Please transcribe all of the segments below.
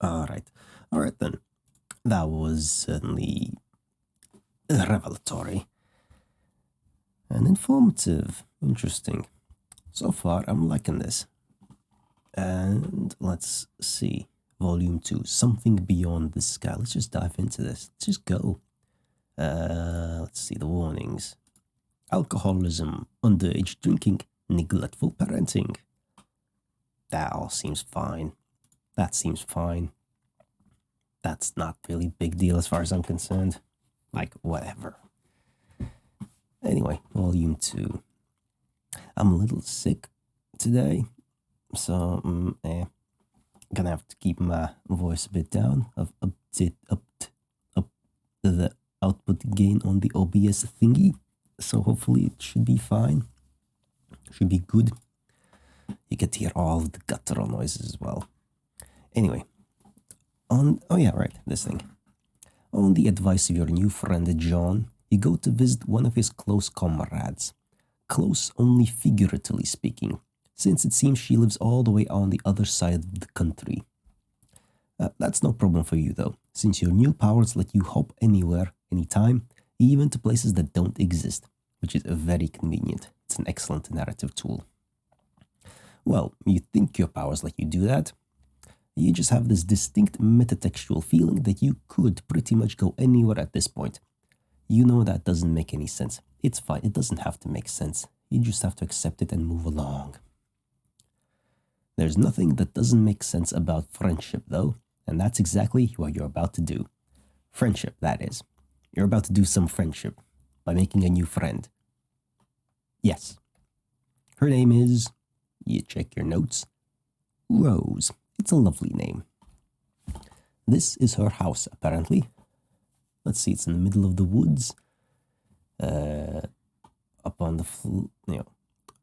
Alright. Alright then. That was certainly revelatory. And informative. Interesting. So far, I'm liking this. And let's see. Volume 2. Something beyond the sky. Let's just dive into this. Let's just go. Let's see the warnings. Alcoholism, underage drinking, neglectful parenting. That all seems fine. That seems fine. That's not really big deal as far as I'm concerned. Like, whatever. Anyway, volume 2. I'm a little sick today, so gonna have to keep my voice a bit down. I've upped the output gain on the OBS thingy, so hopefully it should be fine. Should be good. You get to hear all the guttural noises as well. Anyway, this thing. On the advice of your new friend John, you go to visit one of his close comrades. Close only figuratively speaking, since it seems she lives all the way on the other side of the country. That's no problem for you though, since your new powers let you hop anywhere, anytime, even to places that don't exist, which is very convenient. It's an excellent narrative tool. Well, you think your powers let you do that. You just have this distinct metatextual feeling that you could pretty much go anywhere at this point. You know that doesn't make any sense. It's fine, it doesn't have to make sense. You just have to accept it and move along. There's nothing that doesn't make sense about friendship though, and that's exactly what you're about to do. Friendship, that is. You're about to do some friendship by making a new friend. Yes. Her name is, you check your notes, Rose. It's a lovely name. This is her house, apparently. Let's see, it's in the middle of the woods. Up on the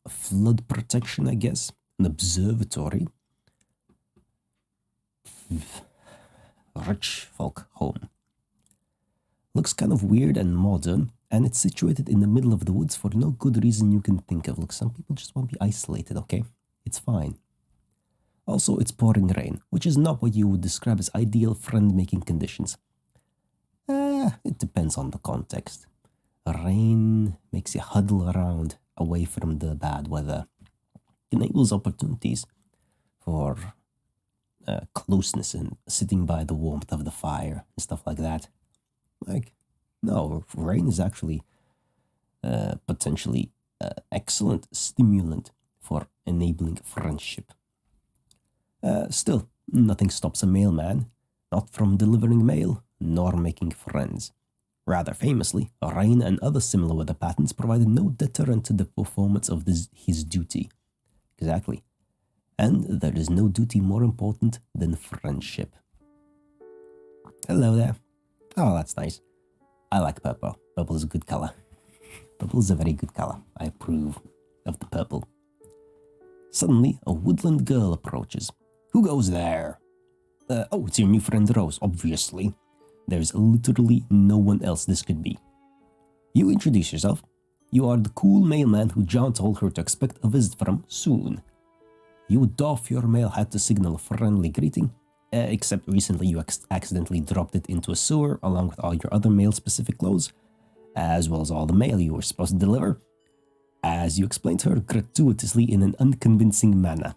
flood protection, I guess. An observatory. Rich folk home. Looks kind of weird and modern, and it's situated in the middle of the woods for no good reason you can think of. Look, some people just want to be isolated, okay? It's fine. Also, it's pouring rain, which is not what you would describe as ideal friend-making conditions. It depends on the context. Rain makes you huddle around away from the bad weather. Enables opportunities for closeness and sitting by the warmth of the fire and stuff like that. Like, no, rain is actually potentially excellent stimulant for enabling friendship. Still, nothing stops a mailman, not from delivering mail, nor making friends. Rather famously, rain and other similar weather patterns provided no deterrent to the performance of his duty. Exactly. And there is no duty more important than friendship. Hello there. Oh, that's nice. I like purple. Purple is a good color. Purple is a very good color. I approve of the purple. Suddenly, a woodland girl approaches. Who goes there? Oh, it's your new friend Rose, obviously. There's literally no one else this could be. You introduce yourself. You are the cool mailman who John told her to expect a visit from soon. You doff your mail hat to signal a friendly greeting, except recently you accidentally dropped it into a sewer along with all your other mail-specific clothes, as well as all the mail you were supposed to deliver, as you explained to her gratuitously in an unconvincing manner.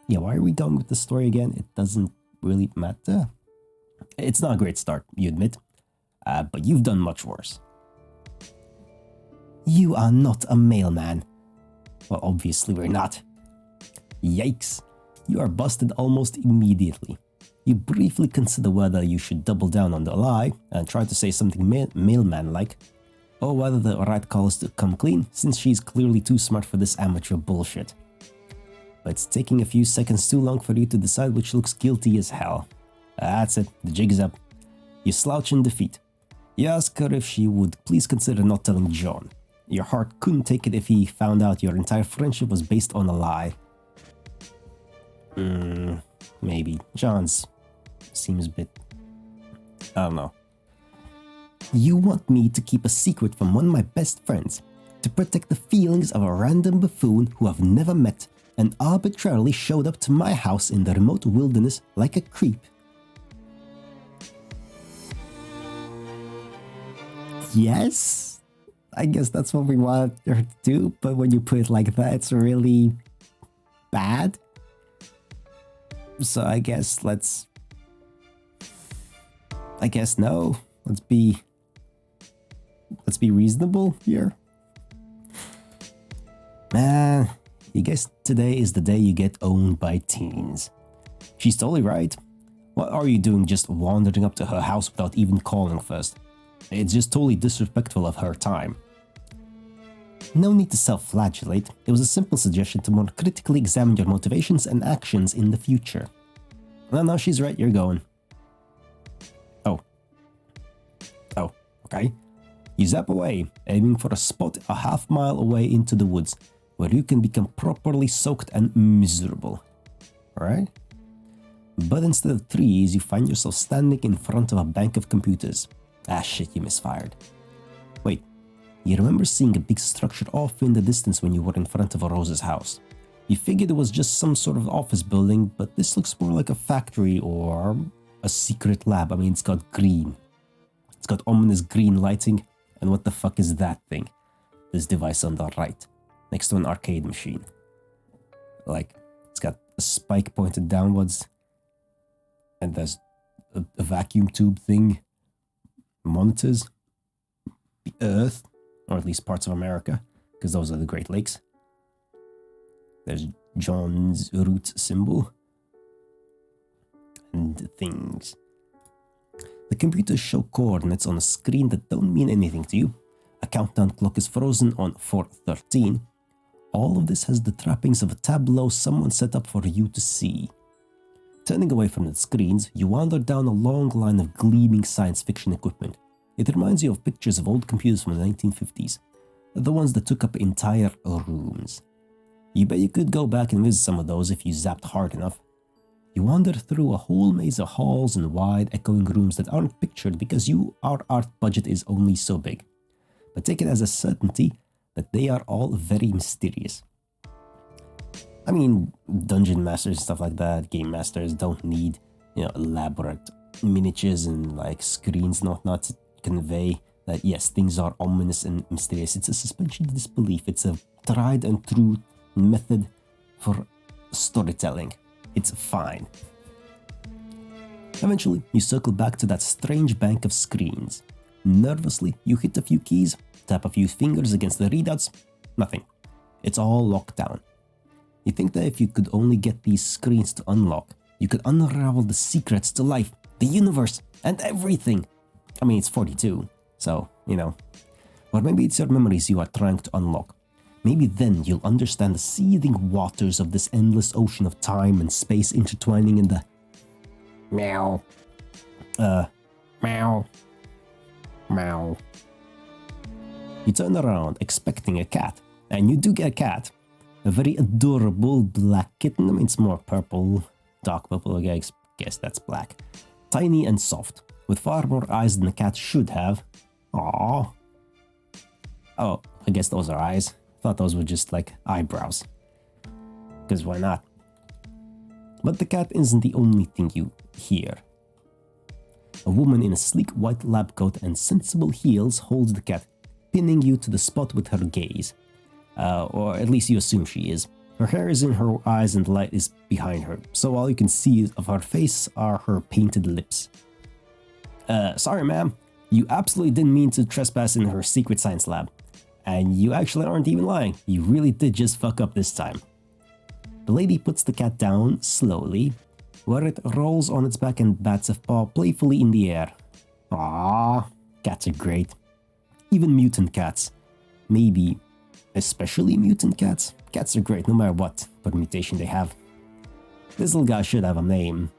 Yeah, why are we going with the story again? It doesn't really matter. It's not a great start, you admit, but you've done much worse. You are not a mailman. Well, obviously we're not. Yikes. You are busted almost immediately. You briefly consider whether you should double down on the lie and try to say something mailman-like, or whether the right call is to come clean, since she's clearly too smart for this amateur bullshit. But it's taking a few seconds too long for you to decide which looks guilty as hell. That's it, the jig is up. You slouch in defeat. You ask her if she would please consider not telling John. Your heart couldn't take it if he found out your entire friendship was based on a lie. Maybe. John's seems a bit... I don't know. You want me to keep a secret from one of my best friends, to protect the feelings of a random buffoon who I've never met and arbitrarily showed up to my house in the remote wilderness like a creep. Yes, I guess that's what we want her to do, but when you put it like that, it's really bad. So I guess no. Let's be reasonable here. Man, you guess today is the day you get owned by teens. She's totally right. What are you doing just wandering up to her house without even calling first? It's just totally disrespectful of her time. No need to self-flagellate. It was a simple suggestion to more critically examine your motivations and actions in the future. No, she's right, you're going. Oh, okay. You zap away, aiming for a spot a half-mile away into the woods, where you can become properly soaked and miserable. Alright? But instead of trees, you find yourself standing in front of a bank of computers. Ah shit, you misfired. Wait, you remember seeing a big structure off in the distance when you were in front of Rose's house. You figured it was just some sort of office building, but this looks more like a factory or a secret lab. I mean, it's got green. It's got ominous green lighting, and what the fuck is that thing? This device on the right, next to an arcade machine. Like, it's got a spike pointed downwards, and there's a vacuum tube thing, monitors the Earth, or at least parts of America, because those are the Great Lakes. There's John's root symbol, and things. The computers show coordinates on a screen that don't mean anything to you. A countdown clock is frozen on 4:13. All of this has the trappings of a tableau someone set up for you to see. Turning away from the screens, you wander down a long line of gleaming science fiction equipment. It reminds you of pictures of old computers from the 1950s, the ones that took up entire rooms. You bet you could go back and visit some of those if you zapped hard enough. You wander through a whole maze of halls and wide, echoing rooms that aren't pictured because our art budget is only so big. But take it as a certainty that they are all very mysterious. I mean, dungeon masters and stuff like that, game masters don't need, elaborate miniatures and like screens and whatnot to convey that yes, things are ominous and mysterious. It's a suspension of disbelief. It's a tried and true method for storytelling. It's fine. Eventually, you circle back to that strange bank of screens. Nervously, you hit a few keys, tap a few fingers against the readouts. Nothing. It's all locked down. You think that if you could only get these screens to unlock, you could unravel the secrets to life, the universe, and everything. I mean, it's 42, so, Or maybe it's your memories you are trying to unlock. Maybe then you'll understand the seething waters of this endless ocean of time and space intertwining in the... Meow. Meow. Meow. You turn around expecting a cat, and you do get a cat. A very adorable black kitten. I mean, it's more purple, dark purple, I guess that's black. Tiny and soft, with far more eyes than a cat should have. Aww. Oh, I guess those are eyes. Thought those were just like eyebrows. Because why not? But the cat isn't the only thing you hear. A woman in a sleek white lab coat and sensible heels holds the cat, pinning you to the spot with her gaze. Or at least you assume she is. Her hair is in her eyes and the light is behind her, so all you can see of her face are her painted lips. Sorry ma'am, you absolutely didn't mean to trespass in her secret science lab. And you actually aren't even lying, you really did just fuck up this time. The lady puts the cat down slowly, where it rolls on its back and bats a paw playfully in the air. Aww, cats are great. Even mutant cats. Maybe especially mutant cats. Cats are great no matter what mutation they have. This little guy should have a name.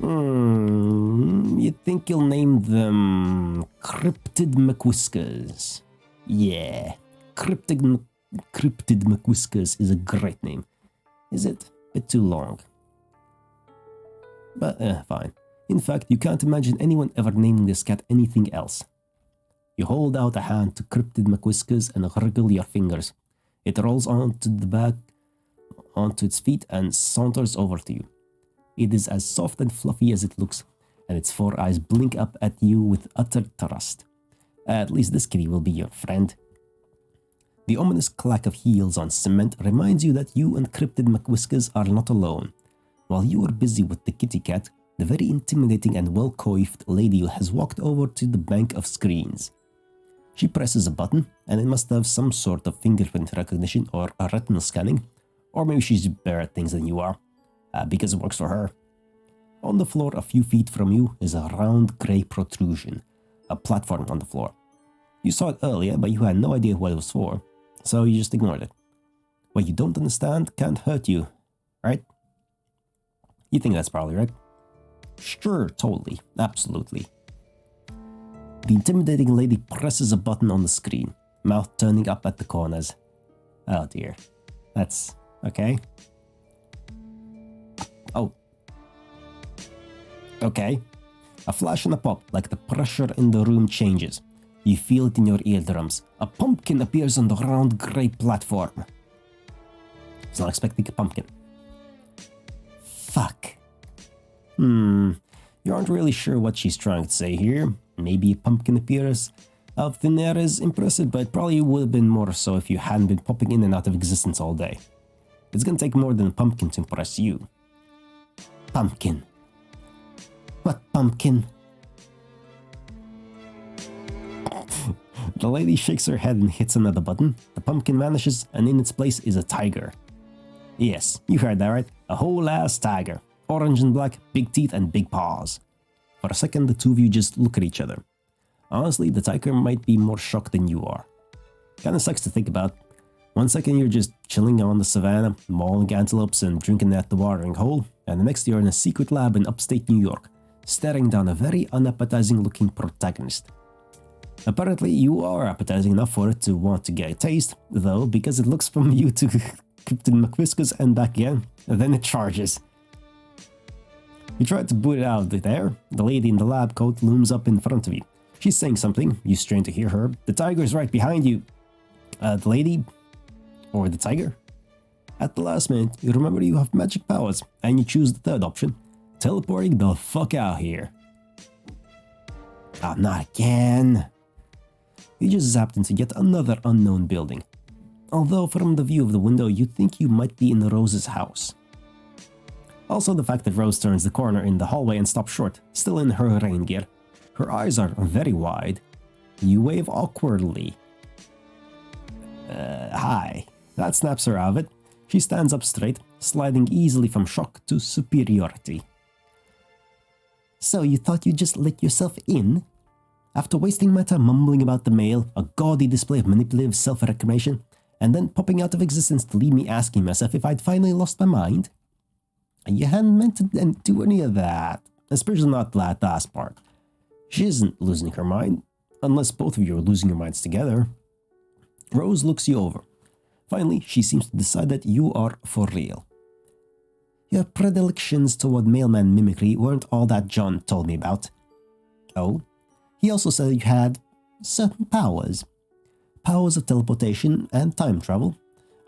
You think you'll name them Cryptid McWhiskers? Yeah, Cryptid McWhiskers is a great name. Is it? A bit too long. But fine. In fact, you can't imagine anyone ever naming this cat anything else. You hold out a hand to Cryptid McWhiskers and wriggle your fingers. It rolls onto its feet and saunters over to you. It is as soft and fluffy as it looks, and its four eyes blink up at you with utter trust. At least this kitty will be your friend. The ominous clack of heels on cement reminds you that you and Cryptid McWhiskers are not alone. While you are busy with the kitty cat, the very intimidating and well-coiffed lady has walked over to the bank of screens. She presses a button, and it must have some sort of fingerprint recognition or a retinal scanning, or maybe she's better at things than you are, because it works for her. On the floor a few feet from you is a round grey protrusion, a platform on the floor. You saw it earlier, but you had no idea what it was for, so you just ignored it. What you don't understand can't hurt you, right? You think that's probably right? Sure, totally, absolutely. The intimidating lady presses a button on the screen, mouth turning up at the corners. Oh dear. That's okay. Oh. Okay. A flash and a pop, like the pressure in the room changes. You feel it in your eardrums. A pumpkin appears on the round grey platform. It's not expecting a pumpkin. Fuck. You aren't really sure what she's trying to say here. Maybe a pumpkin appears out of thin air is impressive, but it probably would have been more so if you hadn't been popping in and out of existence all day. It's gonna take more than a pumpkin to impress you. Pumpkin. What pumpkin? The lady shakes her head and hits another button. The pumpkin vanishes, and in its place is a tiger. Yes, you heard that right. A whole ass tiger. Orange and black, big teeth and big paws. For a second, the two of you just look at each other. Honestly, the tiger might be more shocked than you are. Kinda sucks to think about. One second you're just chilling on the savannah, mauling antelopes and drinking at the watering hole, and the next you're in a secret lab in upstate New York, staring down a very unappetizing looking protagonist. Apparently you are appetizing enough for it to want to get a taste, though, because it looks from you to Cryptid McWhiskers and back again, and then it charges. You try to boot it out of there. The lady in the lab coat looms up in front of you. She's saying something. You strain to hear her. The tiger is right behind you. The lady? Or the tiger? At the last minute, you remember you have magic powers, and you choose the third option. Teleporting the fuck out here. Oh, not again. You just zapped into yet another unknown building. Although from the view of the window, you think you might be in Rose's house. Also, the fact that Rose turns the corner in the hallway and stops short, still in her rain gear. Her eyes are very wide. You wave awkwardly. Hi. That snaps her out of it. She stands up straight, sliding easily from shock to superiority. So you thought you'd just let yourself in? After wasting my time mumbling about the mail, a gaudy display of manipulative self-reclamation, and then popping out of existence to leave me asking myself if I'd finally lost my mind? You hadn't meant to do any of that, especially not that last part. She isn't losing her mind, unless both of you are losing your minds together. Rose looks you over. Finally, she seems to decide that you are for real. Your predilections toward mailman mimicry weren't all that John told me about. Oh? He also said you had certain powers. Powers of teleportation and time travel.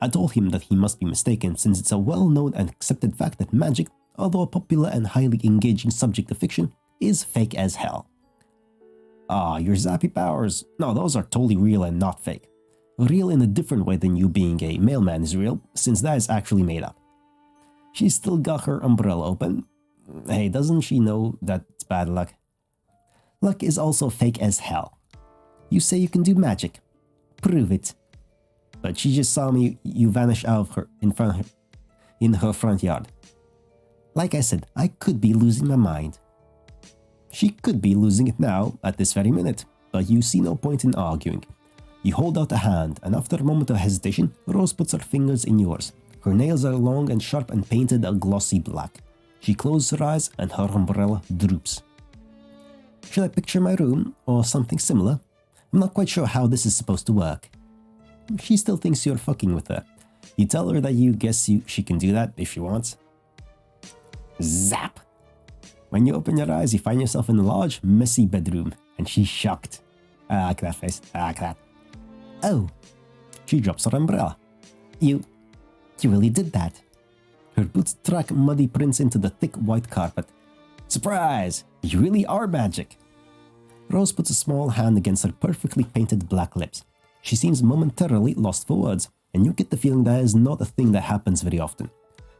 I told him that he must be mistaken, since it's a well-known and accepted fact that magic, although a popular and highly engaging subject of fiction, is fake as hell. Ah, your zappy powers. No, those are totally real and not fake. Real in a different way than you being a mailman is real, since that is actually made up. She's still got her umbrella open. Hey, doesn't she know that it's bad luck? Luck is also fake as hell. You say you can do magic. Prove it. But she just saw you vanish out of her in her front yard. Like I said, I could be losing my mind. She could be losing it now, at this very minute, but you see no point in arguing. You hold out a hand, and after a moment of hesitation, Rose puts her fingers in yours. Her nails are long and sharp and painted a glossy black. She closes her eyes and her umbrella droops. Should I picture my room, or something similar? I'm not quite sure how this is supposed to work. She still thinks you're fucking with her. You tell her that you guess she can do that if she wants. Zap! When you open your eyes, you find yourself in a large, messy bedroom, and she's shocked. I like that face. I like that. Oh. She drops her umbrella. You really did that. Her boots track muddy prints into the thick white carpet. Surprise! You really are magic. Rose puts a small hand against her perfectly painted black lips. She seems momentarily lost for words, and you get the feeling that is not a thing that happens very often.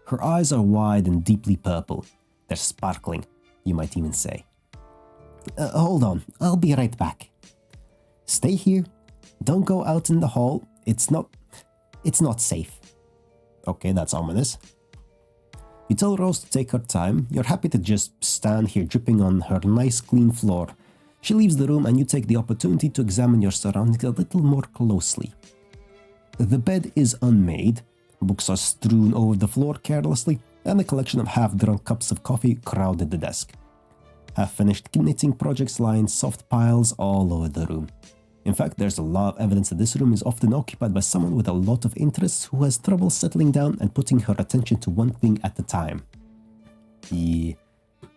Her eyes are wide and deeply purple. They're sparkling, you might even say. Hold on, I'll be right back. Stay here. Don't go out in the hall. It's not safe. Okay, that's ominous. You tell Rose to take her time. You're happy to just stand here dripping on her nice clean floor. She leaves the room and you take the opportunity to examine your surroundings a little more closely. The bed is unmade. Books are strewn over the floor carelessly, and a collection of half-drunk cups of coffee crowded the desk. Half-finished knitting projects lie in soft piles all over the room. In fact, there's a lot of evidence that this room is often occupied by someone with a lot of interests who has trouble settling down and putting her attention to one thing at a time. Yeah.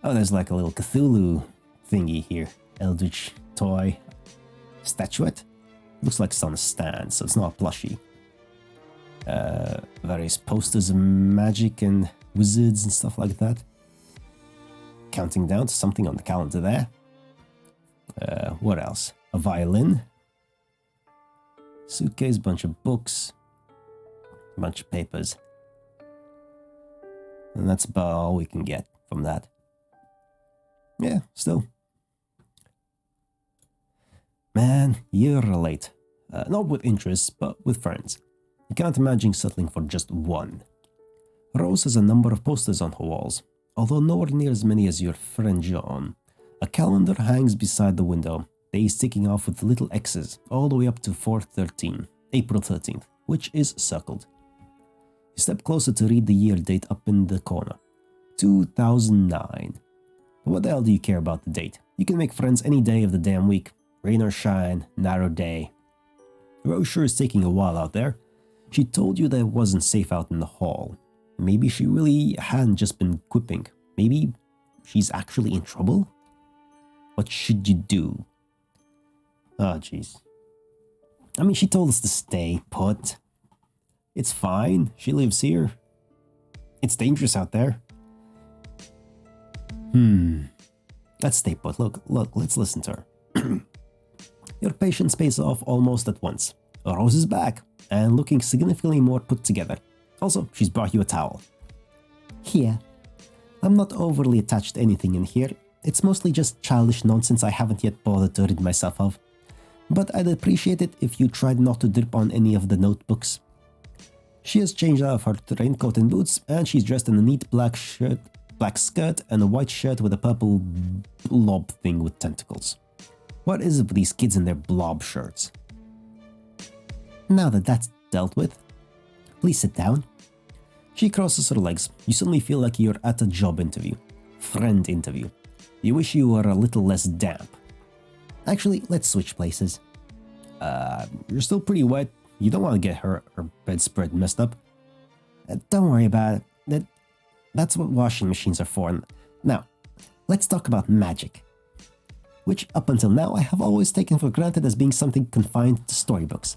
Oh, there's like a little Cthulhu thingy here. Eldritch toy statuette. Looks like it's on a stand, so it's not a plushie. Various posters of magic and wizards and stuff like that. Counting down to something on the calendar there. What else? A violin. Suitcase, bunch of books. A bunch of papers. And that's about all we can get from that. Yeah, still. Man, you relate. Not with interests, but with friends. You can't imagine settling for just one. Rose has a number of posters on her walls, although nowhere near as many as your friend John. A calendar hangs beside the window, days ticking off with little X's, all the way up to April 13th, which is circled. You step closer to read the year date up in the corner. 2009. What the hell do you care about the date? You can make friends any day of the damn week. Rain or shine, night or day. Rose sure is taking a while out there. She told you that it wasn't safe out in the hall. Maybe she really hadn't just been quipping. Maybe she's actually in trouble? What should you do? Oh, jeez. I mean, she told us to stay put. It's fine. She lives here. It's dangerous out there. Let's stay put. Look, let's listen to her. Your patience pays off almost at once. Rose is back, and looking significantly more put together. Also, she's brought you a towel. Here. I'm not overly attached to anything in here. It's mostly just childish nonsense I haven't yet bothered to rid myself of. But I'd appreciate it if you tried not to drip on any of the notebooks. She has changed out of her raincoat and boots, and she's dressed in a neat black skirt, and a white shirt with a purple blob thing with tentacles. What is it with these kids and their blob shirts? Now that that's dealt with, please sit down. She crosses her legs. You suddenly feel like you're at a job interview. Friend interview. You wish you were a little less damp. Actually, let's switch places. You're still pretty wet. You don't want to get her bedspread messed up. Don't worry about it. That's what washing machines are for. Now, let's talk about magic. Which, up until now, I have always taken for granted as being something confined to storybooks.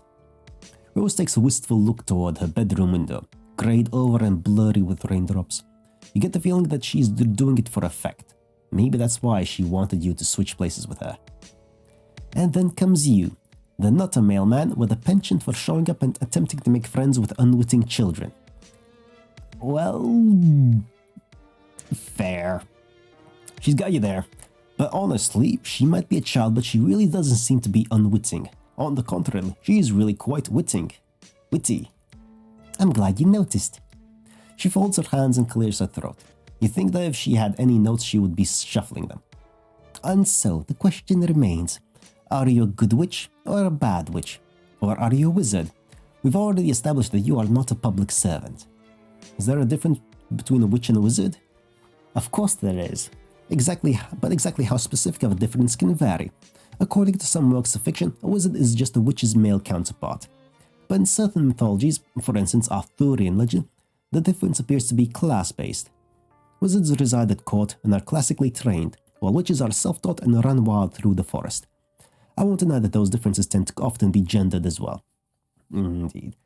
Rose takes a wistful look toward her bedroom window, grayed over and blurry with raindrops. You get the feeling that she's doing it for effect. Maybe that's why she wanted you to switch places with her. And then comes you, the nutter mailman with a penchant for showing up and attempting to make friends with unwitting children. Well, fair. She's got you there. But honestly, she might be a child, but she really doesn't seem to be unwitting. On the contrary, she is really quite witty. I'm glad you noticed. She folds her hands and clears her throat. You think that if she had any notes, she would be shuffling them. And so, the question remains, are you a good witch or a bad witch? Or are you a wizard? We've already established that you are not a public servant. Is there a difference between a witch and a wizard? Of course there is. Exactly how specific of a difference can vary. According to some works of fiction, a wizard is just a witch's male counterpart. But in certain mythologies, for instance Arthurian legend, the difference appears to be class-based. Wizards reside at court and are classically trained, while witches are self-taught and run wild through the forest. I won't deny that those differences tend to often be gendered as well. Indeed.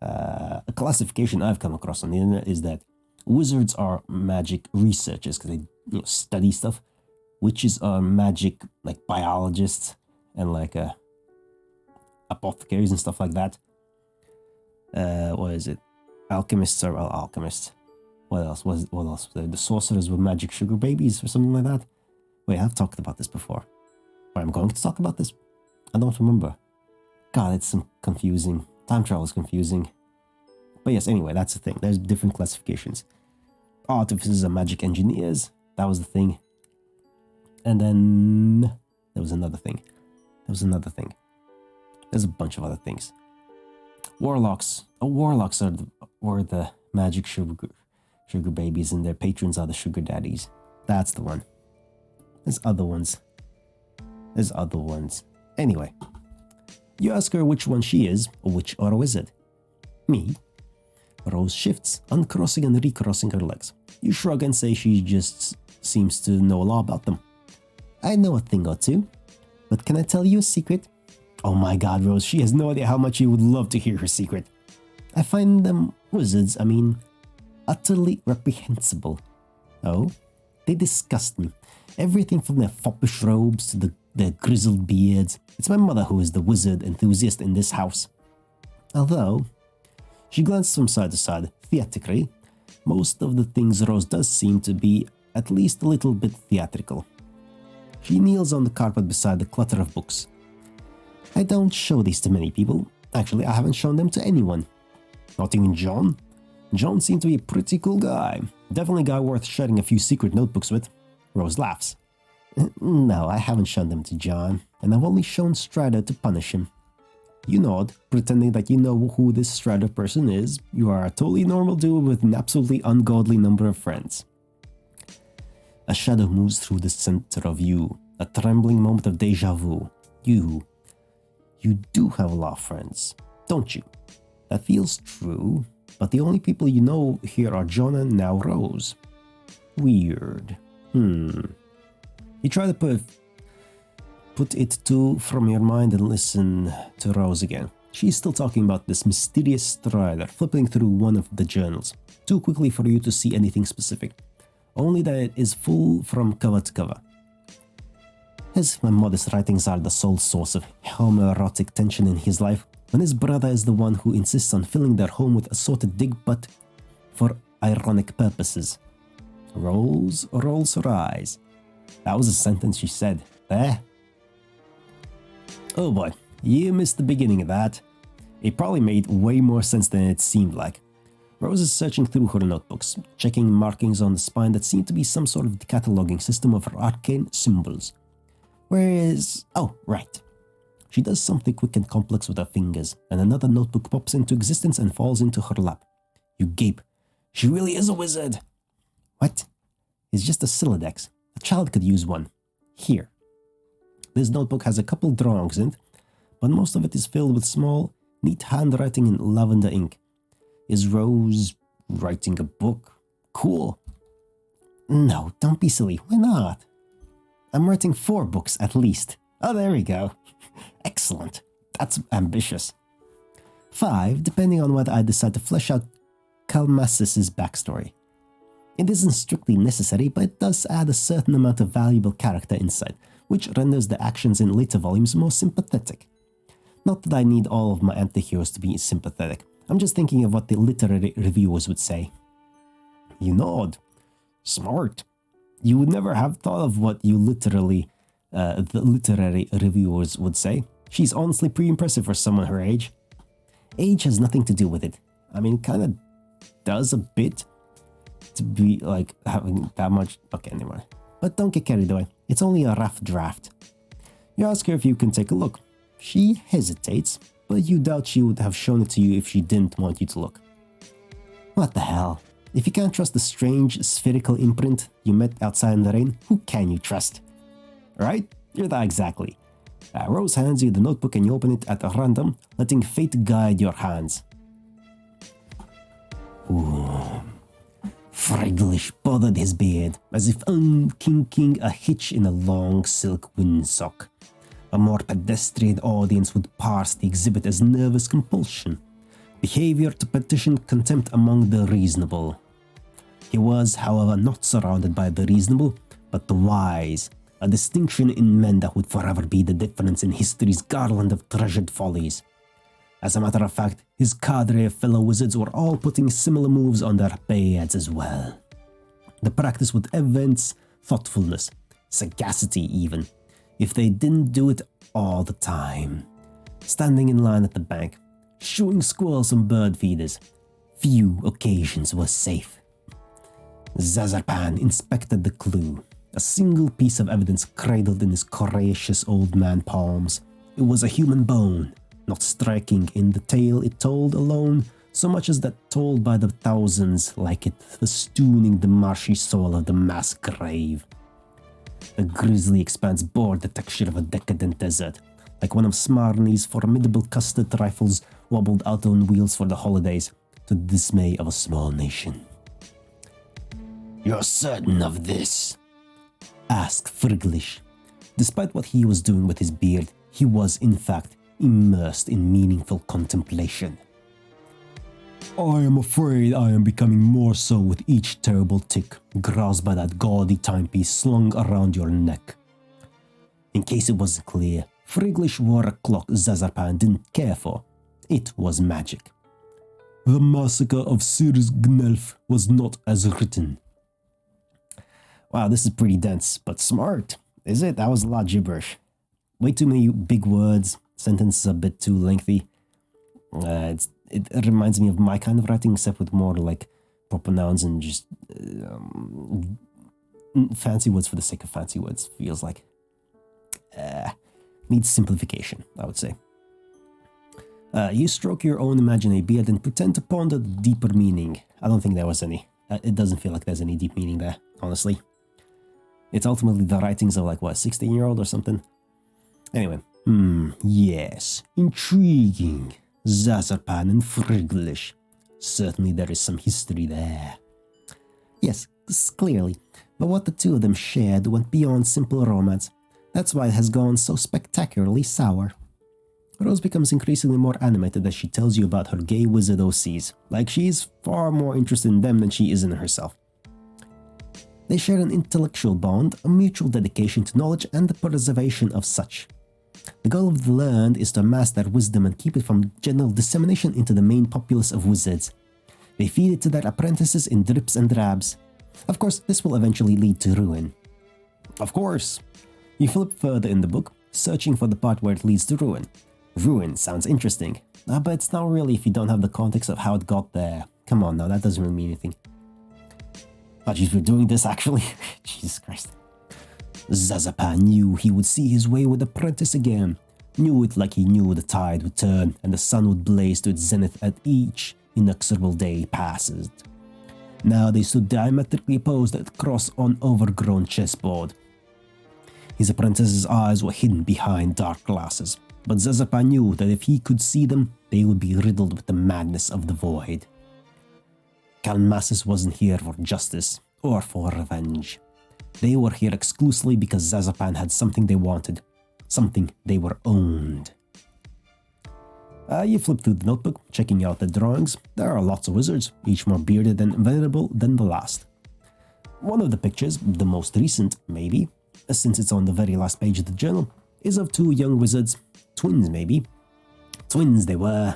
A classification I've come across on the internet is that wizards are magic researchers because they study stuff, witches are magic, like biologists and like apothecaries and stuff like that. What is it? Alchemists are alchemists. What else was the sorcerers were magic sugar babies or something like that? Wait, I've talked about this before. Or I'm going to talk about this. I don't remember. God, it's some confusing. Time travel is confusing. But yes, anyway, that's the thing. There's different classifications. Artificers are magic engineers. That was the thing. And then there was another thing. There's a bunch of other things. Warlocks. Warlocks were the magic sugar babies, and their patrons are the sugar daddies. That's the one. There's other ones. Anyway, you ask her which one she is, or which are a wizard. Me. Rose shifts, uncrossing and recrossing her legs. You shrug and say she just seems to know a lot about them. I know a thing or two, but can I tell you a secret? Oh my god, Rose, she has no idea how much you would love to hear her secret. I find them wizards, utterly reprehensible. Oh? They disgust me. Everything from their foppish robes to their grizzled beards. It's my mother who is the wizard enthusiast in this house. Although, she glanced from side to side, theatrically. Most of the things Rose does seem to be at least a little bit theatrical. She kneels on the carpet beside the clutter of books. I don't show these to many people. Actually, I haven't shown them to anyone. Not even John. John seemed to be a pretty cool guy. Definitely a guy worth sharing a few secret notebooks with. Rose laughs. No, I haven't shown them to John, and I've only shown Strider to punish him. You nod, pretending that you know who this Strider person is. You are a totally normal dude with an absolutely ungodly number of friends. A shadow moves through the center of you, a trembling moment of deja vu. You do have a lot of friends, don't you? That feels true, but the only people you know here are John and now Rose. Weird. You try to put it from your mind and listen to Rose again. She's still talking about this mysterious Strider, flipping through one of the journals, too quickly for you to see anything specific, only that it is full from cover to cover. His modest writings are the sole source of homoerotic tension in his life, when his brother is the one who insists on filling their home with assorted dig butt for ironic purposes. Rose rolls her eyes. That was a sentence she said. There. Oh boy, you missed the beginning of that. It probably made way more sense than it seemed like. Rose is searching through her notebooks, checking markings on the spine that seem to be some sort of cataloging system of arcane symbols. Whereas, oh, right. She does something quick and complex with her fingers, and another notebook pops into existence and falls into her lap. You gape. She really is a wizard! What? It's just a Siladex. A child could use one. Here. This notebook has a couple drawings in it, but most of it is filled with small, neat handwriting in lavender ink. Is Rose writing a book? Cool. No, don't be silly. Why not? I'm writing 4 books at least. Oh, there we go. Excellent. That's ambitious. 5, depending on whether I decide to flesh out Kalmasis's backstory. It isn't strictly necessary, but it does add a certain amount of valuable character insight, which renders the actions in later volumes more sympathetic. Not that I need all of my anti-heroes to be sympathetic. I'm just thinking of what the literary reviewers would say. You nod. Smart. You would never have thought of what the literary reviewers would say. She's honestly pretty impressive for someone her age. Age has nothing to do with it. Kind of does a bit to be like having that much. Okay, anyway. But don't get carried away. It's only a rough draft. You ask her if you can take a look. She hesitates, but you doubt she would have shown it to you if she didn't want you to look. What the hell? If you can't trust the strange spherical imprint you met outside in the rain, who can you trust? Right? You're that exactly. Rose hands you the notebook and you open it at random, letting fate guide your hands. Ooh. Frigglish bothered his beard, as if unkinking a hitch in a long silk windsock. A more pedestrian audience would parse the exhibit as nervous compulsion. Behavior to petition contempt among the reasonable. He was, however, not surrounded by the reasonable, but the wise, a distinction in men that would forever be the difference in history's garland of treasured follies. As a matter of fact, his cadre of fellow wizards were all putting similar moves on their pads as well. The practice with events, thoughtfulness, sagacity even, if they didn't do it all the time. Standing in line at the bank, shooing squirrels and bird feeders. Few occasions were safe. Zazarpan inspected the clue, a single piece of evidence cradled in his courageous old man palms. It was a human bone, not striking in the tale it told alone, so much as that told by the thousands like it, festooning the marshy soil of the mass grave. The grisly expanse bore the texture of a decadent desert, like one of Smarny's formidable custard rifles wobbled out on wheels for the holidays, to the dismay of a small nation. "You're certain of this?" asked Friglish. Despite what he was doing with his beard, he was, in fact, immersed in meaningful contemplation. "I am afraid I am becoming more so with each terrible tick, grasped by that gaudy timepiece slung around your neck." In case it wasn't clear, Friglish wore a clock Zazarpan didn't care for. It was magic. "The massacre of Sirs Gnelf was not as written." Wow, this is pretty dense, but smart. Is it? That was a lot of gibberish. Way too many big words. Sentences a bit too lengthy. It reminds me of my kind of writing, except with more like proper nouns and just fancy words for the sake of fancy words. Feels like needs simplification, I would say. You stroke your own imaginary beard and pretend to ponder the deeper meaning. I don't think there was any. It doesn't feel like there's any deep meaning there, honestly. It's ultimately the writings of, like, what, a 16-year-old or something? Anyway. Yes. Intriguing. Zazarpan and Friglish. Certainly there is some history there. Yes, clearly. But what the two of them shared went beyond simple romance. That's why it has gone so spectacularly sour. Rose becomes increasingly more animated as she tells you about her gay wizard OCs, like she is far more interested in them than she is in herself. They share an intellectual bond, a mutual dedication to knowledge and the preservation of such. The goal of the learned is to amass their wisdom and keep it from general dissemination into the main populace of wizards. They feed it to their apprentices in drips and drabs. Of course, this will eventually lead to ruin. Of course. You flip further in the book, searching for the part where it leads to ruin. Ruin sounds interesting, but it's not really if you don't have the context of how it got there. Come on now, that doesn't really mean anything. Oh jeez, we're doing this actually? Jesus Christ. Zazarpan knew he would see his way with the apprentice again. Knew it like he knew the tide would turn and the sun would blaze to its zenith at each inexorable day passes. Now they stood diametrically opposed across an overgrown chessboard. His apprentice's eyes were hidden behind dark glasses, but Zazarpan knew that if he could see them, they would be riddled with the madness of the void. Calmasis wasn't here for justice or for revenge. They were here exclusively because Zazarpan had something they wanted, something they were owned. You flip through the notebook, checking out the drawings. There are lots of wizards, each more bearded and venerable than the last. One of the pictures, the most recent maybe, since it's on the very last page of the journal, is of two young wizards, twins maybe. Twins they were.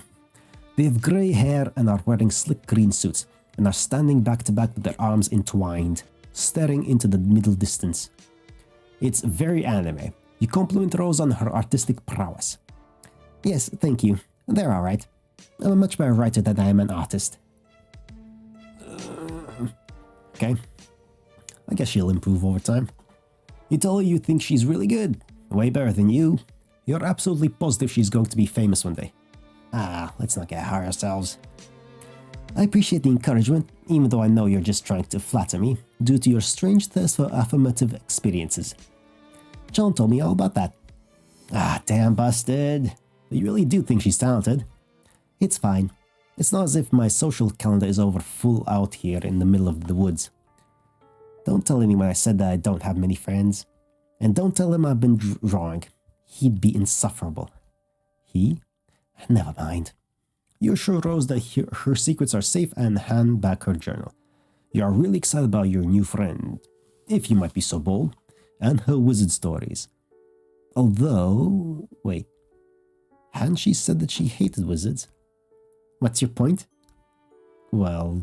They have grey hair and are wearing slick green suits, and are standing back to back with their arms entwined, staring into the middle distance. It's very anime. You compliment Rose on her artistic prowess. Yes, thank you. They're alright. I'm a much better writer than I am an artist. Okay. I guess she'll improve over time. You tell her you think she's really good. Way better than you. You're absolutely positive she's going to be famous one day. Let's not get high ourselves. I appreciate the encouragement, even though I know you're just trying to flatter me, due to your strange thirst for affirmative experiences. John told me all about that. Damn busted. You really do think she's talented. It's fine. It's not as if my social calendar is over full out here in the middle of the woods. Don't tell anyone I said that I don't have many friends. And don't tell him I've been drawing. He'd be insufferable. He? Never mind. You assure Rose that her secrets are safe and hand back her journal. You are really excited about your new friend, if you might be so bold, and her wizard stories. Although, wait, hadn't she said that she hated wizards? What's your point? Well,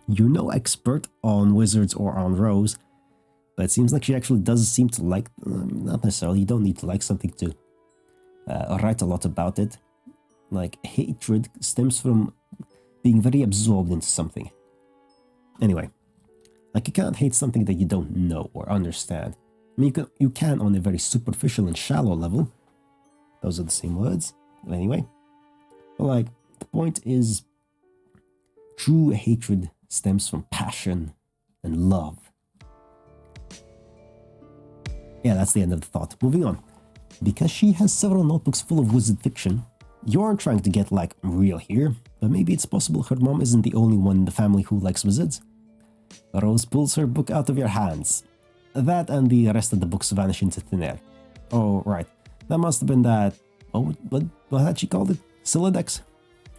you're no expert on wizards or on Rose, but it seems like she actually does seem to like, not necessarily, you don't need to like something to write a lot about it. Like, hatred stems from being very absorbed into something. Anyway, like you can't hate something that you don't know or understand. I mean, you can on a very superficial and shallow level. Those are the same words. But anyway, but like, the point is, true hatred stems from passion and love. Yeah, that's the end of the thought. Moving on. Because she has several notebooks full of wizard fiction, you aren't trying to get, like, real here, but maybe it's possible her mom isn't the only one in the family who likes wizards. Rose pulls her book out of your hands. That and the rest of the books vanish into thin air. Oh, right. That must have been that... Oh, what had she called it? Silodex?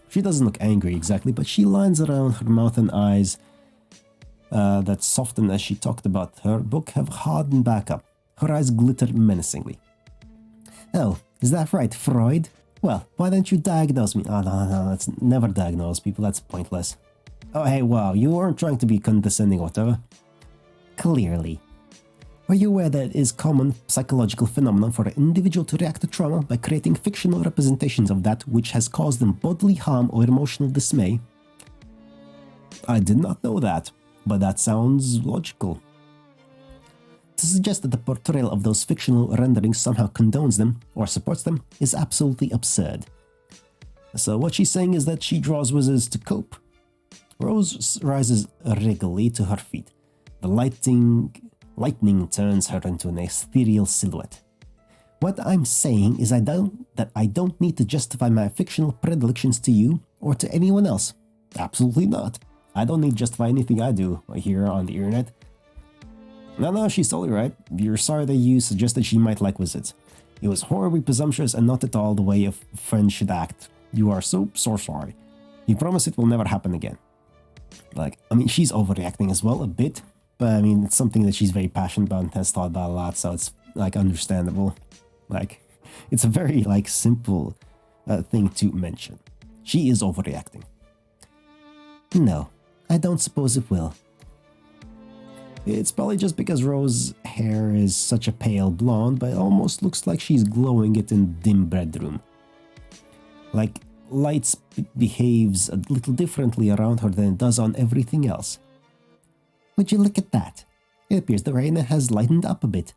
She doesn't look angry exactly, but she lines around her mouth and eyes that softened as she talked about her book have hardened back up. Her eyes glitter menacingly. Oh, is that right, Freud? Well, why don't you diagnose me? Oh, no, let's never diagnose people, that's pointless. Oh, hey, wow, you weren't trying to be condescending or whatever. Clearly. Are you aware that it is common psychological phenomenon for an individual to react to trauma by creating fictional representations of that which has caused them bodily harm or emotional dismay? I did not know that, but that sounds logical. To suggest that the portrayal of those fictional renderings somehow condones them or supports them is absolutely absurd. So what she's saying is that she draws wizards to cope. Rose rises regally to her feet. The lightning turns her into an ethereal silhouette. What I'm saying is that I don't need to justify my fictional predilections to you or to anyone else. Absolutely not. I don't need to justify anything I do here on the internet. No, she's totally right. You're sorry that you suggested she might like wizards. It was horribly presumptuous and not at all the way a friend should act. You are so sorry. You promise it will never happen again. Like, I mean, she's overreacting as well a bit, but I mean, it's something that she's very passionate about and has thought about a lot, so it's, like, understandable. Like, it's a very, like, simple thing to mention. She is overreacting. No, I don't suppose it will. It's probably just because Rose's hair is such a pale blonde, but it almost looks like she's glowing it in dim bedroom. Like, light behaves a little differently around her than it does on everything else. Would you look at that? It appears the rain has lightened up a bit.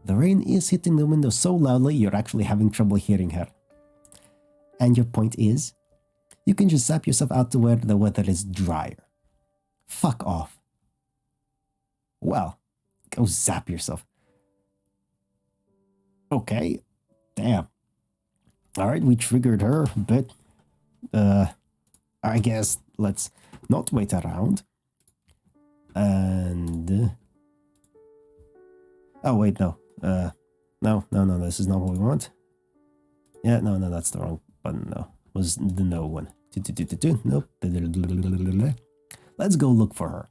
The rain is hitting the window so loudly you're actually having trouble hearing her. And your point is? You can just zap yourself out to where the weather is drier. Fuck off. Well, go zap yourself. Okay. Damn. Alright, we triggered her a bit. I guess let's not wait around. And... oh, wait, no. No, this is not what we want. Yeah, no, that's the wrong button, no. It was the no one. Nope. Let's go look for her.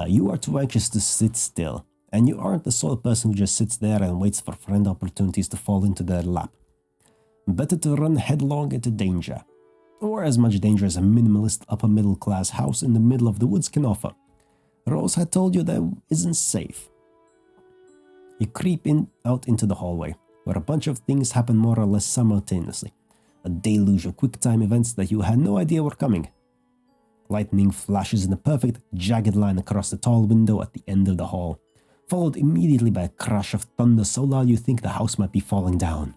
You are too anxious to sit still, and you aren't the sort of person who just sits there and waits for friend opportunities to fall into their lap. Better to run headlong into danger, or as much danger as a minimalist upper-middle-class house in the middle of the woods can offer. Rose had told you that isn't safe. You creep out into the hallway, where a bunch of things happen more or less simultaneously. A deluge of quick-time events that you had no idea were coming. Lightning flashes in a perfect, jagged line across the tall window at the end of the hall, followed immediately by a crash of thunder so loud you think the house might be falling down.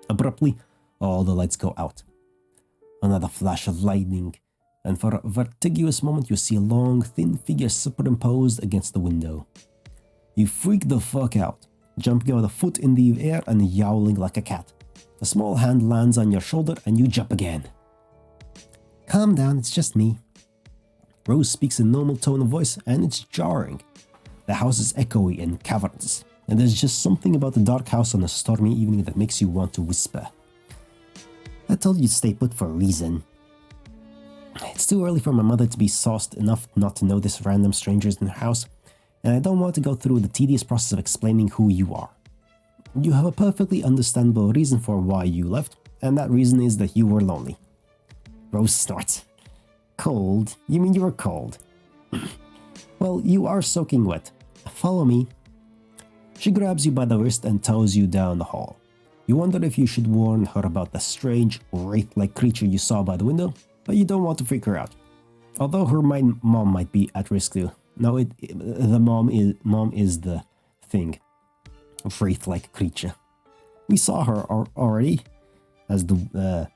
Abruptly, all the lights go out. Another flash of lightning, and for a vertiginous moment you see a long, thin figure superimposed against the window. You freak the fuck out, jumping out a foot in the air and yowling like a cat. A small hand lands on your shoulder and you jump again. Calm down, it's just me. Rose speaks in a normal tone of voice, and it's jarring. The house is echoey and cavernous, and there's just something about the dark house on a stormy evening that makes you want to whisper. I told you to stay put for a reason. It's too early for my mother to be sauced enough not to notice random strangers in her house, and I don't want to go through the tedious process of explaining who you are. You have a perfectly understandable reason for why you left, and that reason is that you were lonely. Rose snorts. Cold? You mean you were cold? Well, you are soaking wet. Follow me. She grabs you by the wrist and tows you down the hall. You wonder if you should warn her about the strange, wraith-like creature you saw by the window, but you don't want to freak her out. Although her mom might be at risk too. No, the mom is the thing. Wraith-like creature. We saw her already as the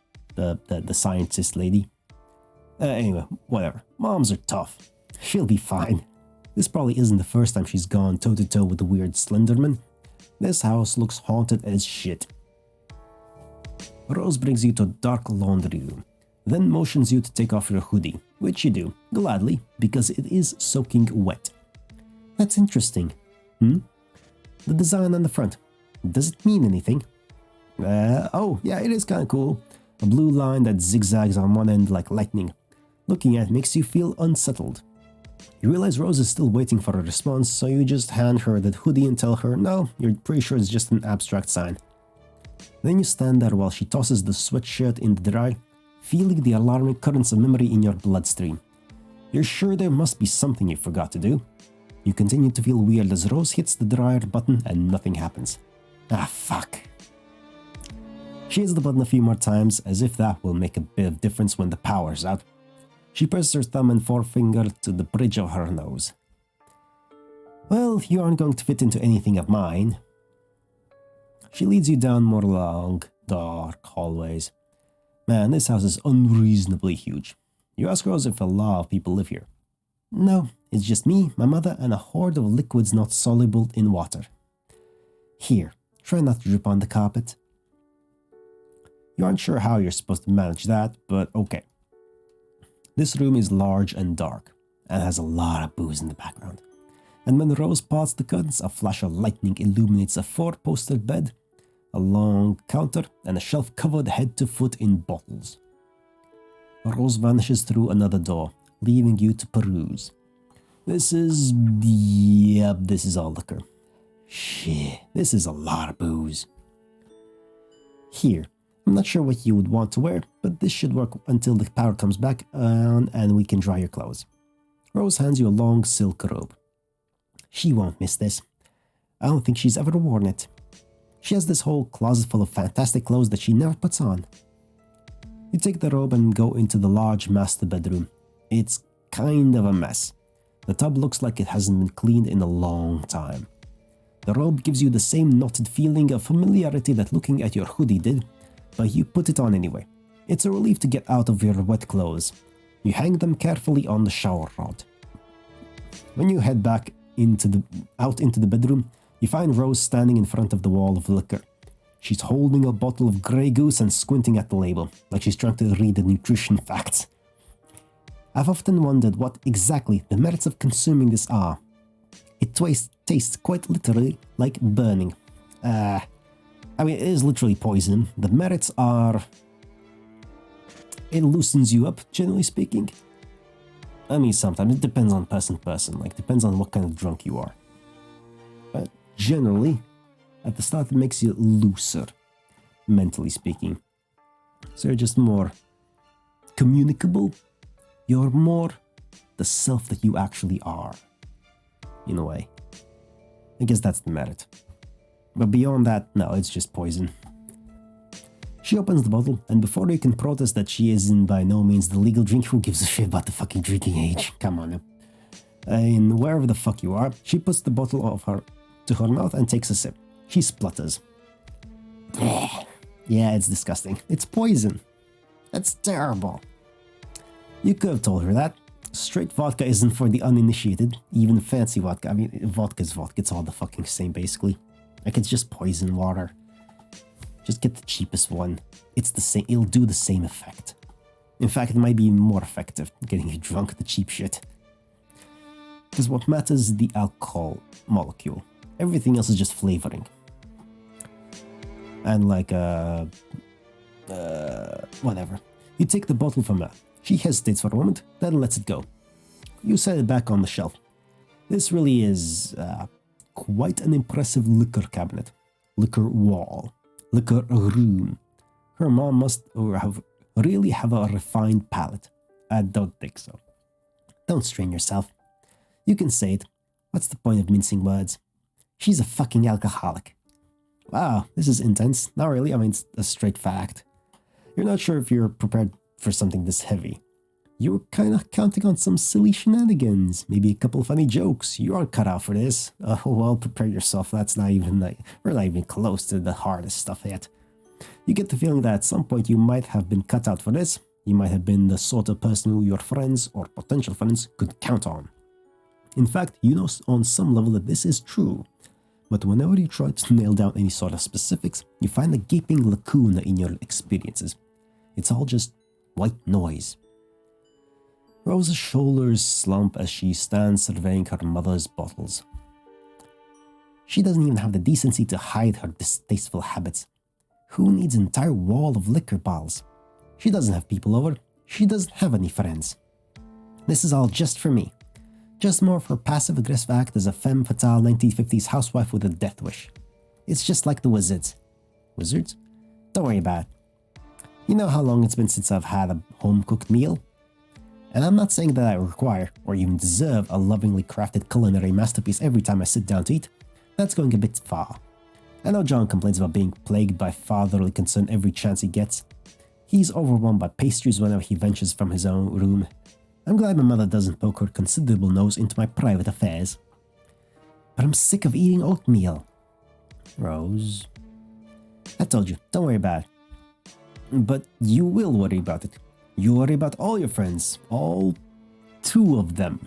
scientist lady. Anyway, whatever. Moms are tough. She'll be fine. This probably isn't the first time she's gone toe-to-toe with the weird Slenderman. This house looks haunted as shit. Rose brings you to a dark laundry room, then motions you to take off your hoodie, which you do, gladly, because it is soaking wet. That's interesting. The design on the front. Does it mean anything? Oh, yeah, it is kinda cool. A blue line that zigzags on one end like lightning. Looking at it makes you feel unsettled. You realize Rose is still waiting for a response, so you just hand her that hoodie and tell her, no, you're pretty sure it's just an abstract sign. Then you stand there while she tosses the sweatshirt in the dryer, feeling the alarming currents of memory in your bloodstream. You're sure there must be something you forgot to do. You continue to feel weird as Rose hits the dryer button and nothing happens. Ah, fuck. She hits the button a few more times, as if that will make a bit of difference when the power's out. She presses her thumb and forefinger to the bridge of her nose. Well, you aren't going to fit into anything of mine. She leads you down more long, dark hallways. Man, this house is unreasonably huge. You ask Rose if a lot of people live here. No, it's just me, my mother, and a horde of liquids not soluble in water. Here, try not to drip on the carpet. You aren't sure how you're supposed to manage that, but okay. This room is large and dark, and has a lot of booze in the background. And when Rose parts the curtains, a flash of lightning illuminates a four-poster bed, a long counter, and a shelf covered head to foot in bottles. Rose vanishes through another door, leaving you to peruse. This is all liquor. Shit, this is a lot of booze. Here, I'm not sure what you would want to wear, but this should work until the power comes back on and we can dry your clothes. Rose hands you a long silk robe. She won't miss this. I don't think she's ever worn it. She has this whole closet full of fantastic clothes that she never puts on. You take the robe and go into the large master bedroom. It's kind of a mess. The tub looks like it hasn't been cleaned in a long time. The robe gives you the same knotted feeling of familiarity that looking at your hoodie did, but you put it on anyway. It's a relief to get out of your wet clothes. You hang them carefully on the shower rod. When you head back out into the bedroom, you find Rose standing in front of the wall of liquor. She's holding a bottle of Grey Goose and squinting at the label, like she's trying to read the nutrition facts. I've often wondered what exactly the merits of consuming this are. It tastes quite literally like burning. I mean, it is literally poison. The merits are... it loosens you up, generally speaking. I mean, sometimes it depends on person to person, like depends on what kind of drunk you are. But generally, at the start it makes you looser, mentally speaking. So you're just more communicable. You're more the self that you actually are, in a way. I guess that's the merit. But beyond that, no, it's just poison. She opens the bottle, and before you can protest that she is in by no means the legal drink, who gives a shit about the fucking drinking age? Come on now. And wherever the fuck you are, she puts the bottle to her mouth and takes a sip. She splutters. Yeah, it's disgusting. It's poison. That's terrible. You could have told her that. Straight vodka isn't for the uninitiated. Even fancy vodka. I mean, vodka's vodka. It's all the fucking same, basically. Like, it's just poison water. Just get the cheapest one. It's the same. It'll do the same effect. In fact, it might be more effective getting you drunk, the cheap shit. Because what matters is the alcohol molecule. Everything else is just flavoring. And like, whatever. You take the bottle from her. She hesitates for a moment, then lets it go. You set it back on the shelf. This really is quite an impressive liquor cabinet, liquor wall, liquor room. Her mom must really have a refined palate. I don't think so. Don't strain yourself. You can say it. What's the point of mincing words? She's a fucking alcoholic. Wow, this is intense. Not really, I mean, it's a straight fact. You're not sure if you're prepared for something this heavy. You were kind of counting on some silly shenanigans, maybe a couple of funny jokes. You aren't cut out for this. Well, prepare yourself. That's not even we're not even close to the hardest stuff yet. You get the feeling that at some point you might have been cut out for this. You might have been the sort of person who your friends or potential friends could count on. In fact, you know on some level that this is true. But whenever you try to nail down any sort of specifics, you find a gaping lacuna in your experiences. It's all just white noise. Rose's shoulders slump as she stands surveying her mother's bottles. She doesn't even have the decency to hide her distasteful habits. Who needs an entire wall of liquor bottles? She doesn't have people over. She doesn't have any friends. This is all just for me. Just more of her passive-aggressive act as a femme fatale 1950s housewife with a death wish. It's just like the wizards. Wizards? Don't worry about it. You know how long it's been since I've had a home-cooked meal? And I'm not saying that I require, or even deserve, a lovingly crafted culinary masterpiece every time I sit down to eat. That's going a bit far. I know John complains about being plagued by fatherly concern every chance he gets. He's overwhelmed by pastries whenever he ventures from his own room. I'm glad my mother doesn't poke her considerable nose into my private affairs. But I'm sick of eating oatmeal. Rose. I told you, don't worry about it. But you will worry about it. You worry about all your friends. All 2 of them.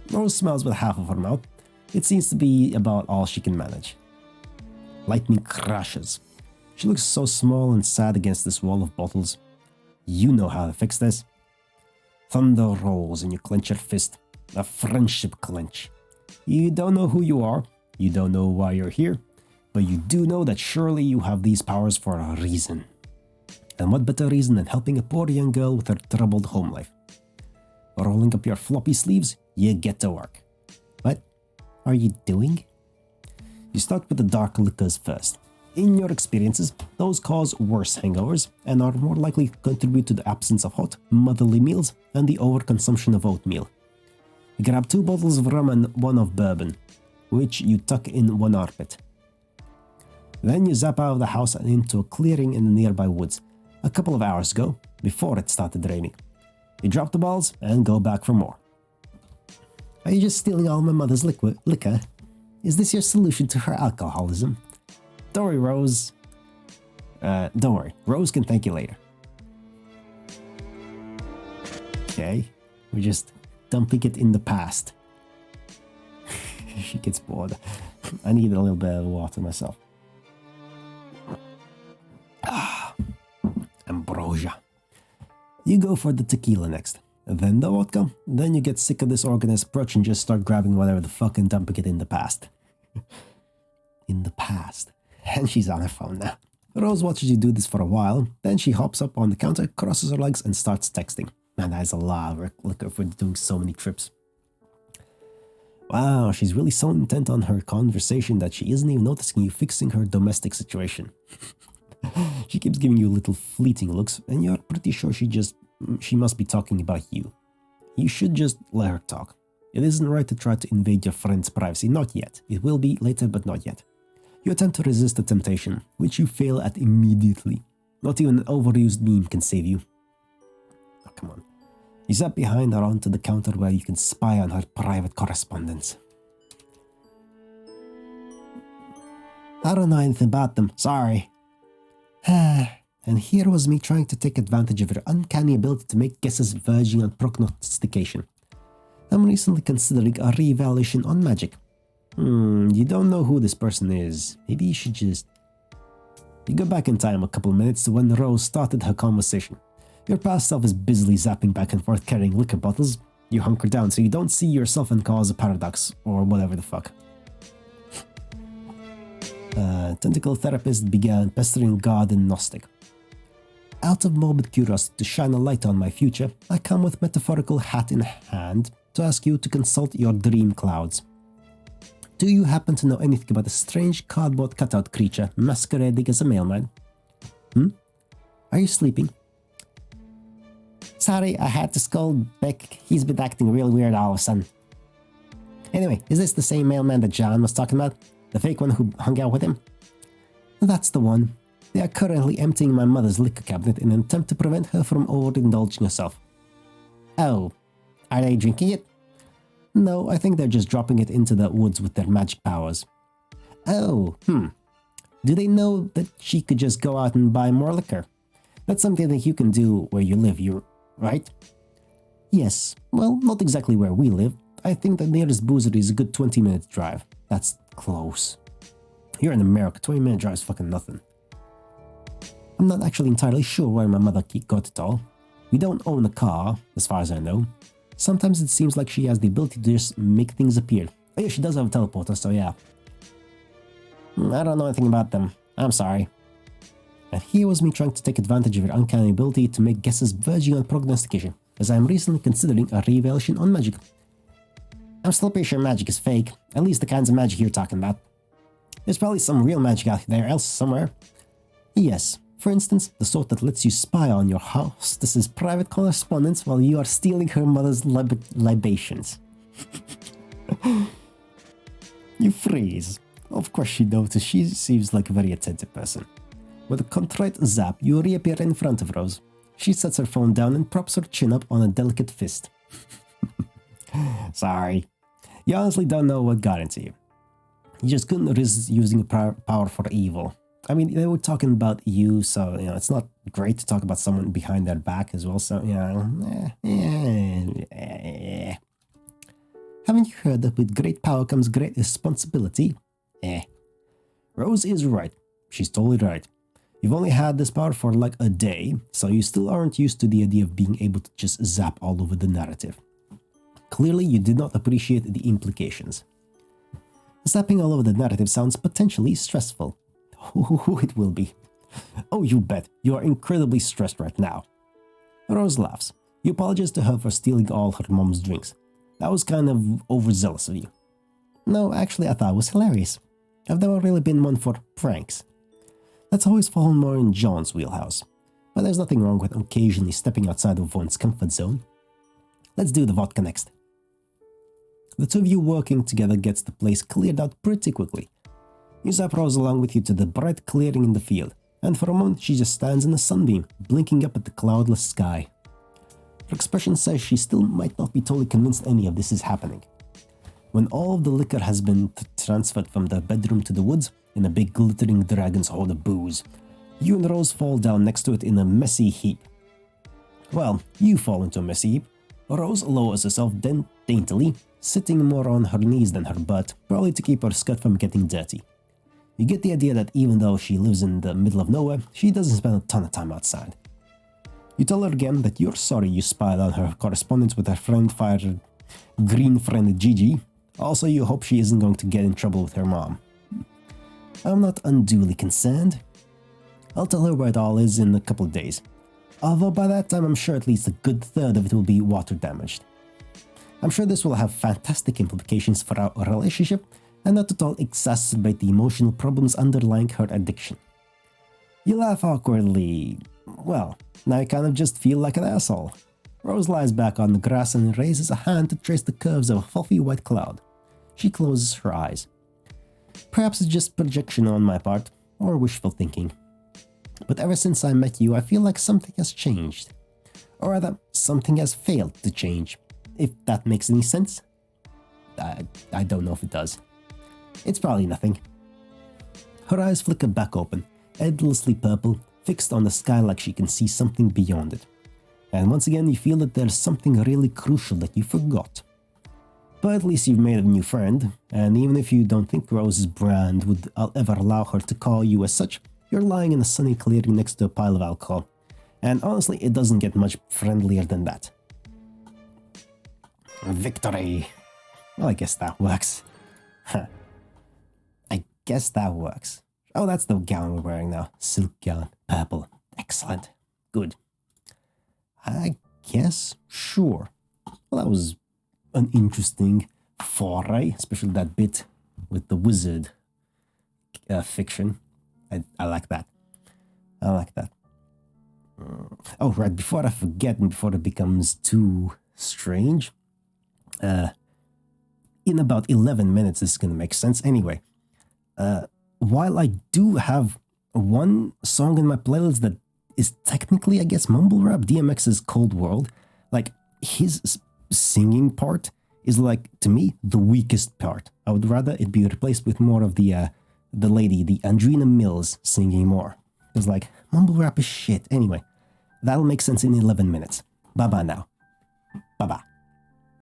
Rose smiles with half of her mouth. It seems to be about all she can manage. Lightning crashes. She looks so small and sad against this wall of bottles. You know how to fix this. Thunder rolls and you clench your fist. A friendship clench. You don't know who you are. You don't know why you're here. But you do know that surely you have these powers for a reason. And what better reason than helping a poor young girl with her troubled home life? Rolling up your floppy sleeves, you get to work. What are you doing? You start with the dark liquors first. In your experiences, those cause worse hangovers and are more likely to contribute to the absence of hot, motherly meals and the overconsumption of oatmeal. You grab 2 bottles of rum and 1 of bourbon, which you tuck in one armpit. Then you zap out of the house and into a clearing in the nearby woods. A couple of hours ago, before it started raining. You drop the balls and go back for more. Are you just stealing all my mother's liquor? Is this your solution to her alcoholism? Don't worry, Rose. Don't worry. Rose can thank you later. Okay. We're just dumping it in the past. She gets bored. I need a little bit of water myself. Ambrosia. You go for the tequila next. Then the vodka. Then you get sick of this organized approach and just start grabbing whatever the fuck and dumping it in the past. In the past. And she's on her phone now. Rose watches you do this for a while. Then she hops up on the counter, crosses her legs, and starts texting. Man, that is a lot of liquor for doing so many trips. Wow, she's really so intent on her conversation that she isn't even noticing you fixing her domestic situation. She keeps giving you little fleeting looks, and you're pretty sure she must be talking about you. You should just let her talk. It isn't right to try to invade your friend's privacy, not yet. It will be later, but not yet. You attempt to resist the temptation, which you fail at immediately. Not even an overused meme can save you. Oh, come on. You zap behind her onto the counter where you can spy on her private correspondence. I don't know anything about them, sorry. And here was me trying to take advantage of your uncanny ability to make guesses verging on prognostication. I'm recently considering a re-evaluation on magic. You don't know who this person is. Maybe you should just... You go back in time a couple of minutes to when Rose started her conversation. Your past self is busily zapping back and forth carrying liquor bottles. You hunker down so you don't see yourself and cause a paradox, or whatever the fuck. Tentacle therapist began pestering God and Gnostic. Out of morbid curiosity to shine a light on my future, I come with metaphorical hat in hand to ask you to consult your dream clouds. Do you happen to know anything about a strange cardboard cutout creature masquerading as a mailman? Are you sleeping? Sorry, I had to scold Beck. He's been acting real weird all of a sudden. Anyway, is this the same mailman that John was talking about? The fake one who hung out with him? That's the one. They are currently emptying my mother's liquor cabinet in an attempt to prevent her from overindulging herself. Oh, are they drinking it? No, I think they're just dropping it into the woods with their magic powers. Oh, Do they know that she could just go out and buy more liquor? That's something that you can do where you live, right? Yes, well, not exactly where we live. I think the nearest boozery is a good 20-minute drive. That's close. Here in America, 20-minute drive is fucking nothing. I'm not actually entirely sure where my mother got it all. We don't own a car, as far as I know. Sometimes it seems like she has the ability to just make things appear. Oh yeah, she does have a teleporter, so yeah. I don't know anything about them. I'm sorry. And here was me trying to take advantage of your uncanny ability to make guesses verging on prognostication, as I am recently considering a reevaluation on magic. I'm still pretty sure magic is fake, at least the kinds of magic you're talking about. There's probably some real magic out there else somewhere. Yes, for instance, the sort that lets you spy on your hostess's private correspondence while you are stealing her mother's libations. You freeze. Of course she noticed. She seems like a very attentive person. With a contrite zap, you reappear in front of Rose. She sets her phone down and props her chin up on a delicate fist. Sorry. You honestly don't know what got into you. You just couldn't resist using power for evil. I mean, they were talking about you, so, it's not great to talk about someone behind their back as well, so, Haven't you heard that with great power comes great responsibility? Rose is right. She's totally right. You've only had this power for like a day, so you still aren't used to the idea of being able to just zap all over the narrative. Clearly, you did not appreciate the implications. Zapping all over the narrative sounds potentially stressful. It will be. Oh, you bet. You are incredibly stressed right now. Rose laughs. You apologize to her for stealing all her mom's drinks. That was kind of overzealous of you. No, actually, I thought it was hilarious. I've never really been one for pranks. That's always fallen more in John's wheelhouse. But there's nothing wrong with occasionally stepping outside of one's comfort zone. Let's do the vodka next. The two of you working together gets the place cleared out pretty quickly. You zap Rose along with you to the bright clearing in the field, and for a moment she just stands in the sunbeam, blinking up at the cloudless sky. Her expression says she still might not be totally convinced any of this is happening. When all of the liquor has been transferred from the bedroom to the woods in a big glittering dragon's hoard of booze, you and Rose fall down next to it in a messy heap. Well, you fall into a messy heap. Rose lowers herself daintily, sitting more on her knees than her butt, probably to keep her skirt from getting dirty. You get the idea that even though she lives in the middle of nowhere, she doesn't spend a ton of time outside. You tell her again that you're sorry you spied on her correspondence with her green friend Gigi. Also, you hope she isn't going to get in trouble with her mom. I'm not unduly concerned. I'll tell her where it all is in a couple of days. Although by that time I'm sure at least a good third of it will be water damaged. I'm sure this will have fantastic implications for our relationship and not at all exacerbate the emotional problems underlying her addiction. You laugh awkwardly. Well, now you kind of just feel like an asshole. Rose lies back on the grass and raises a hand to trace the curves of a fluffy white cloud. She closes her eyes. Perhaps it's just projection on my part, or wishful thinking. But ever since I met you, I feel like something has changed. Or rather, something has failed to change. If that makes any sense. I don't know if it does. It's probably nothing. Her eyes flicker back open, endlessly purple, fixed on the sky like she can see something beyond it. And once again you feel that there's something really crucial that you forgot. But at least you've made a new friend, and even if you don't think Rose's brand would ever allow her to call you as such, you're lying in a sunny clearing next to a pile of alcohol. And honestly, it doesn't get much friendlier than that. Victory! Well, I guess that works. I guess that works. Oh, that's the gown we're wearing now. Silk gown. Purple. Excellent. Good. I guess. Sure. Well, that was an interesting foray, especially that bit with the wizard fiction. I like that. I like that. Oh, right, before I forget and before it becomes too strange, in about 11 minutes, this is going to make sense. Anyway, while I do have one song in my playlist that is technically, I guess, mumble rap, DMX's Cold World, like, his singing part is, like, to me, the weakest part. I would rather it be replaced with more of the lady, the Andrina Mills, singing more. It's like, mumble rap is shit. Anyway, that'll make sense in 11 minutes. Bye-bye now. Bye-bye.